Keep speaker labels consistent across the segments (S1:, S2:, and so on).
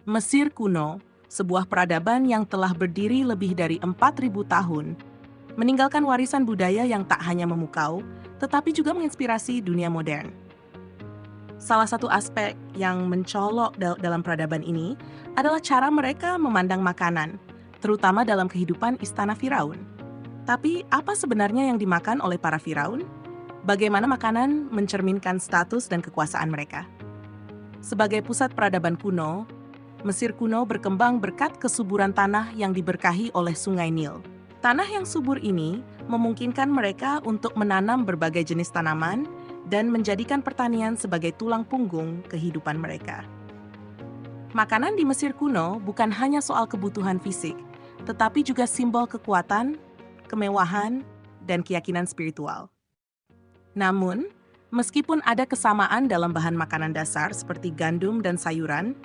S1: Mesir kuno, sebuah peradaban yang telah berdiri lebih dari 4.000 tahun, meninggalkan warisan budaya yang tak hanya memukau, tetapi juga menginspirasi dunia modern. Salah satu aspek yang mencolok dalam peradaban ini adalah cara mereka memandang makanan, terutama dalam kehidupan istana Firaun. Tapi apa sebenarnya yang dimakan oleh para Firaun? Bagaimana makanan mencerminkan status dan kekuasaan mereka? Sebagai pusat peradaban kuno, Mesir kuno berkembang berkat kesuburan tanah yang diberkahi oleh Sungai Nil. Tanah yang subur ini memungkinkan mereka untuk menanam berbagai jenis tanaman dan menjadikan pertanian sebagai tulang punggung kehidupan mereka. Makanan di Mesir kuno bukan hanya soal kebutuhan fisik, tetapi juga simbol kekuatan, kemewahan, dan keyakinan spiritual. Namun, meskipun ada kesamaan dalam bahan makanan dasar seperti gandum dan sayuran,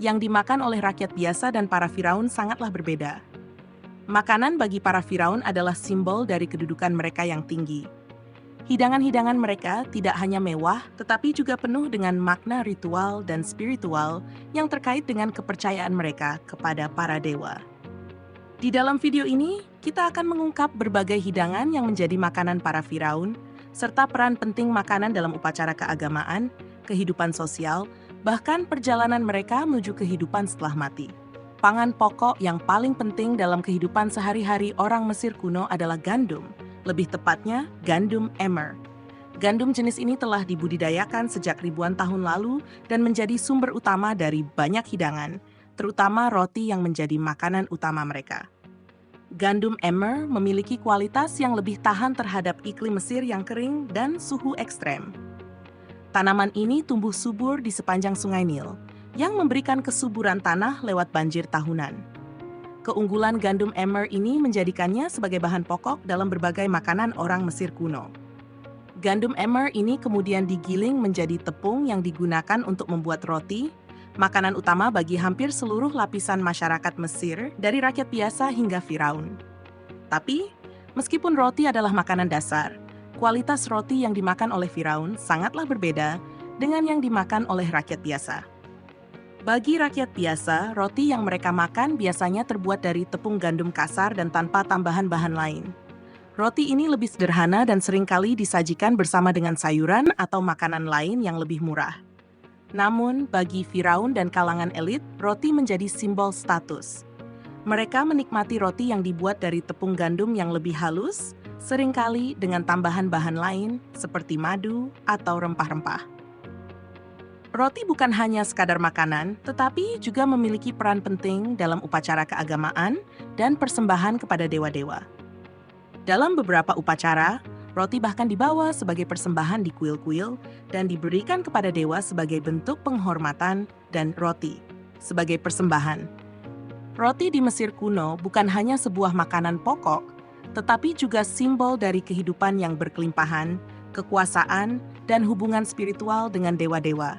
S1: yang dimakan oleh rakyat biasa dan para Firaun sangatlah berbeda. Makanan bagi para Firaun adalah simbol dari kedudukan mereka yang tinggi. Hidangan-hidangan mereka tidak hanya mewah, tetapi juga penuh dengan makna ritual dan spiritual yang terkait dengan kepercayaan mereka kepada para dewa. Di dalam video ini, kita akan mengungkap berbagai hidangan yang menjadi makanan para Firaun, serta peran penting makanan dalam upacara keagamaan, kehidupan sosial, bahkan perjalanan mereka menuju kehidupan setelah mati. Pangan pokok yang paling penting dalam kehidupan sehari-hari orang Mesir kuno adalah gandum, lebih tepatnya gandum emmer. Gandum jenis ini telah dibudidayakan sejak ribuan tahun lalu dan menjadi sumber utama dari banyak hidangan, terutama roti yang menjadi makanan utama mereka. Gandum emmer memiliki kualitas yang lebih tahan terhadap iklim Mesir yang kering dan suhu ekstrem. Tanaman ini tumbuh subur di sepanjang Sungai Nil, yang memberikan kesuburan tanah lewat banjir tahunan. Keunggulan gandum emmer ini menjadikannya sebagai bahan pokok dalam berbagai makanan orang Mesir kuno. Gandum emmer ini kemudian digiling menjadi tepung yang digunakan untuk membuat roti, makanan utama bagi hampir seluruh lapisan masyarakat Mesir, dari rakyat biasa hingga Firaun. Tapi, meskipun roti adalah makanan dasar, kualitas roti yang dimakan oleh Firaun sangatlah berbeda dengan yang dimakan oleh rakyat biasa. Bagi rakyat biasa, roti yang mereka makan biasanya terbuat dari tepung gandum kasar dan tanpa tambahan bahan lain. Roti ini lebih sederhana dan seringkali disajikan bersama dengan sayuran atau makanan lain yang lebih murah. Namun, bagi Firaun dan kalangan elit, roti menjadi simbol status. Mereka menikmati roti yang dibuat dari tepung gandum yang lebih halus, seringkali dengan tambahan bahan lain seperti madu atau rempah-rempah. Roti bukan hanya sekadar makanan, tetapi juga memiliki peran penting dalam upacara keagamaan dan persembahan kepada dewa-dewa. Dalam beberapa upacara, roti bahkan dibawa sebagai persembahan di kuil-kuil dan diberikan kepada dewa sebagai bentuk penghormatan dan roti sebagai persembahan. Roti di Mesir kuno bukan hanya sebuah makanan pokok, tetapi juga simbol dari kehidupan yang berkelimpahan, kekuasaan, dan hubungan spiritual dengan dewa-dewa.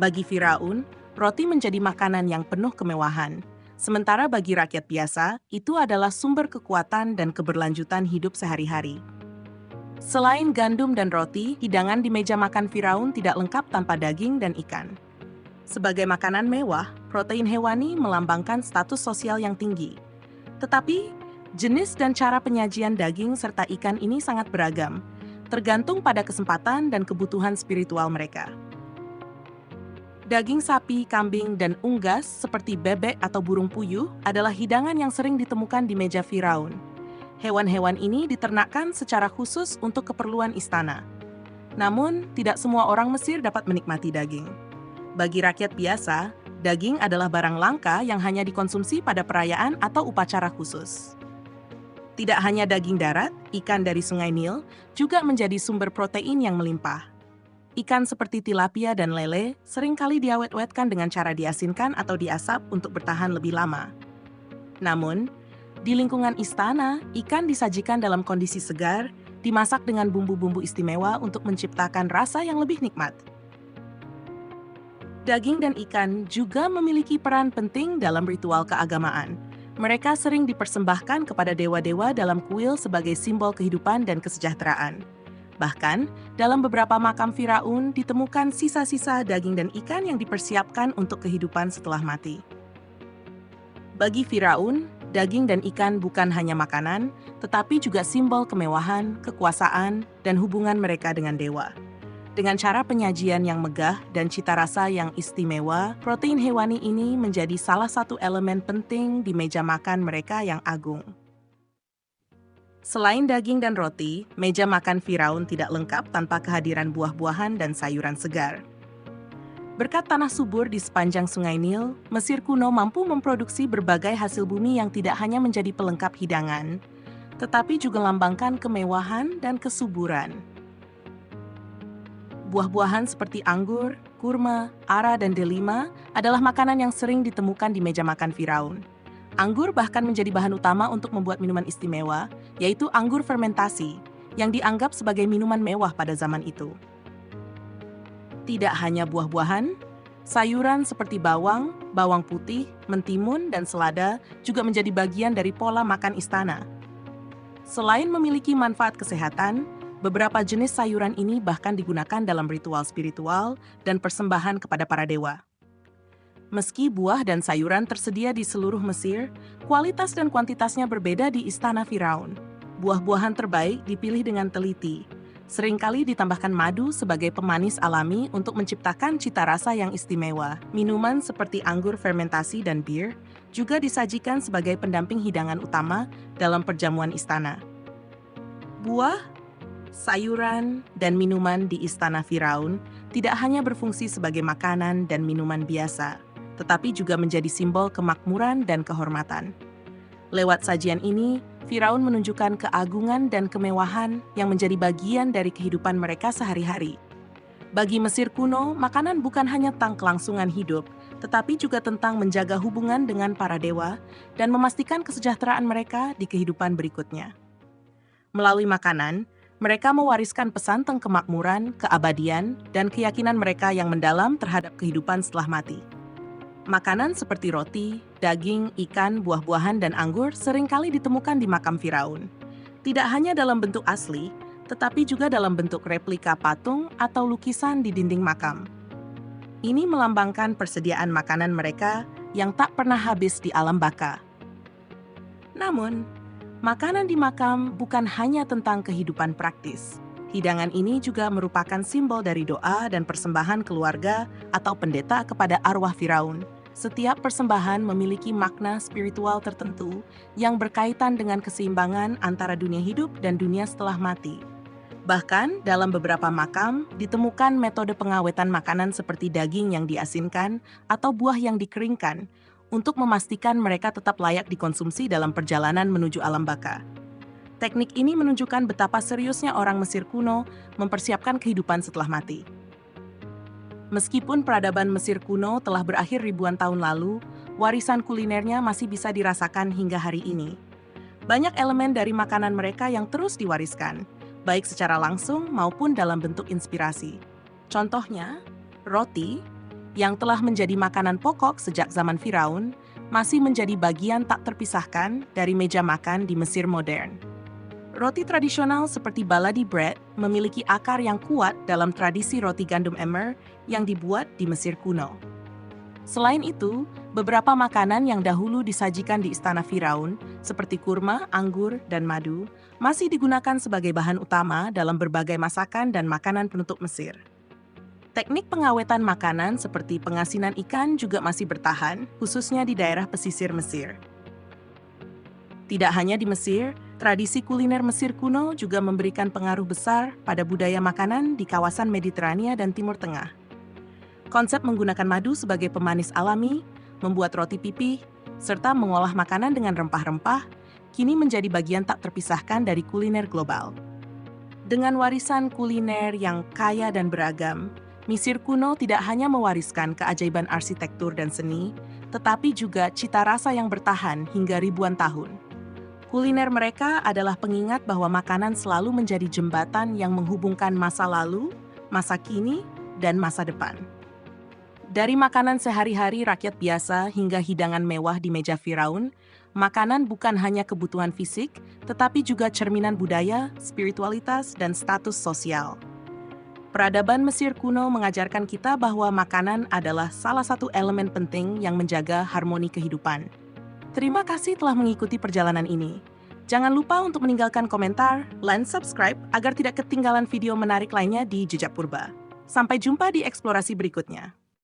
S1: Bagi Firaun, roti menjadi makanan yang penuh kemewahan, sementara bagi rakyat biasa, itu adalah sumber kekuatan dan keberlanjutan hidup sehari-hari. Selain gandum dan roti, hidangan di meja makan Firaun tidak lengkap tanpa daging dan ikan. Sebagai makanan mewah, protein hewani melambangkan status sosial yang tinggi. Tetapi, jenis dan cara penyajian daging serta ikan ini sangat beragam, tergantung pada kesempatan dan kebutuhan spiritual mereka. Daging sapi, kambing, dan unggas seperti bebek atau burung puyuh adalah hidangan yang sering ditemukan di meja Firaun. Hewan-hewan ini diternakkan secara khusus untuk keperluan istana. Namun, tidak semua orang Mesir dapat menikmati daging. Bagi rakyat biasa, daging adalah barang langka yang hanya dikonsumsi pada perayaan atau upacara khusus. Tidak hanya daging darat, ikan dari Sungai Nil juga menjadi sumber protein yang melimpah. Ikan seperti tilapia dan lele seringkali diawet-awetkan dengan cara diasinkan atau diasap untuk bertahan lebih lama. Namun, di lingkungan istana, ikan disajikan dalam kondisi segar, dimasak dengan bumbu-bumbu istimewa untuk menciptakan rasa yang lebih nikmat. Daging dan ikan juga memiliki peran penting dalam ritual keagamaan. Mereka sering dipersembahkan kepada dewa-dewa dalam kuil sebagai simbol kehidupan dan kesejahteraan. Bahkan, dalam beberapa makam Firaun ditemukan sisa-sisa daging dan ikan yang dipersiapkan untuk kehidupan setelah mati. Bagi Firaun, daging dan ikan bukan hanya makanan, tetapi juga simbol kemewahan, kekuasaan, dan hubungan mereka dengan dewa. Dengan cara penyajian yang megah dan cita rasa yang istimewa, protein hewani ini menjadi salah satu elemen penting di meja makan mereka yang agung. Selain daging dan roti, meja makan Firaun tidak lengkap tanpa kehadiran buah-buahan dan sayuran segar. Berkat tanah subur di sepanjang Sungai Nil, Mesir kuno mampu memproduksi berbagai hasil bumi yang tidak hanya menjadi pelengkap hidangan, tetapi juga melambangkan kemewahan dan kesuburan. Buah-buahan seperti anggur, kurma, ara, dan delima adalah makanan yang sering ditemukan di meja makan Firaun. Anggur bahkan menjadi bahan utama untuk membuat minuman istimewa, yaitu anggur fermentasi, yang dianggap sebagai minuman mewah pada zaman itu. Tidak hanya buah-buahan, sayuran seperti bawang, bawang putih, mentimun, dan selada juga menjadi bagian dari pola makan istana. Selain memiliki manfaat kesehatan, beberapa jenis sayuran ini bahkan digunakan dalam ritual spiritual dan persembahan kepada para dewa. Meski buah dan sayuran tersedia di seluruh Mesir, kualitas dan kuantitasnya berbeda di istana Firaun. Buah-buahan terbaik dipilih dengan teliti. Seringkali ditambahkan madu sebagai pemanis alami untuk menciptakan cita rasa yang istimewa. Minuman seperti anggur fermentasi dan bir juga disajikan sebagai pendamping hidangan utama dalam perjamuan istana. Buah, sayuran, dan minuman di istana Firaun tidak hanya berfungsi sebagai makanan dan minuman biasa, tetapi juga menjadi simbol kemakmuran dan kehormatan. Lewat sajian ini, Firaun menunjukkan keagungan dan kemewahan yang menjadi bagian dari kehidupan mereka sehari-hari. Bagi Mesir kuno, makanan bukan hanya tentang kelangsungan hidup, tetapi juga tentang menjaga hubungan dengan para dewa dan memastikan kesejahteraan mereka di kehidupan berikutnya. Melalui makanan, mereka mewariskan pesan tentang kemakmuran, keabadian, dan keyakinan mereka yang mendalam terhadap kehidupan setelah mati. Makanan seperti roti, daging, ikan, buah-buahan, dan anggur seringkali ditemukan di makam Firaun. Tidak hanya dalam bentuk asli, tetapi juga dalam bentuk replika patung atau lukisan di dinding makam. Ini melambangkan persediaan makanan mereka yang tak pernah habis di alam baka. Namun, makanan di makam bukan hanya tentang kehidupan praktis. Hidangan ini juga merupakan simbol dari doa dan persembahan keluarga atau pendeta kepada arwah Firaun. Setiap persembahan memiliki makna spiritual tertentu yang berkaitan dengan keseimbangan antara dunia hidup dan dunia setelah mati. Bahkan, dalam beberapa makam, ditemukan metode pengawetan makanan seperti daging yang diasinkan atau buah yang dikeringkan untuk memastikan mereka tetap layak dikonsumsi dalam perjalanan menuju alam baka. Teknik ini menunjukkan betapa seriusnya orang Mesir kuno mempersiapkan kehidupan setelah mati. Meskipun peradaban Mesir kuno telah berakhir ribuan tahun lalu, warisan kulinernya masih bisa dirasakan hingga hari ini. Banyak elemen dari makanan mereka yang terus diwariskan, baik secara langsung maupun dalam bentuk inspirasi. Contohnya, roti, yang telah menjadi makanan pokok sejak zaman Firaun, masih menjadi bagian tak terpisahkan dari meja makan di Mesir modern. Roti tradisional seperti baladi bread memiliki akar yang kuat dalam tradisi roti gandum emmer yang dibuat di Mesir kuno. Selain itu, beberapa makanan yang dahulu disajikan di istana Firaun, seperti kurma, anggur, dan madu, masih digunakan sebagai bahan utama dalam berbagai masakan dan makanan penutup Mesir. Teknik pengawetan makanan seperti pengasinan ikan juga masih bertahan, khususnya di daerah pesisir Mesir. Tidak hanya di Mesir, tradisi kuliner Mesir kuno juga memberikan pengaruh besar pada budaya makanan di kawasan Mediterania dan Timur Tengah. Konsep menggunakan madu sebagai pemanis alami, membuat roti pipih, serta mengolah makanan dengan rempah-rempah, kini menjadi bagian tak terpisahkan dari kuliner global. Dengan warisan kuliner yang kaya dan beragam, Mesir kuno tidak hanya mewariskan keajaiban arsitektur dan seni, tetapi juga cita rasa yang bertahan hingga ribuan tahun. Kuliner mereka adalah pengingat bahwa makanan selalu menjadi jembatan yang menghubungkan masa lalu, masa kini, dan masa depan. Dari makanan sehari-hari rakyat biasa hingga hidangan mewah di meja Firaun, Makanan bukan hanya kebutuhan fisik, tetapi juga cerminan budaya, spiritualitas, dan status sosial. Peradaban Mesir kuno mengajarkan kita bahwa makanan adalah salah satu elemen penting yang menjaga harmoni kehidupan. Terima kasih telah mengikuti perjalanan ini. Jangan lupa untuk meninggalkan komentar, dan subscribe agar tidak ketinggalan video menarik lainnya di Jejak Purba. Sampai jumpa di eksplorasi berikutnya.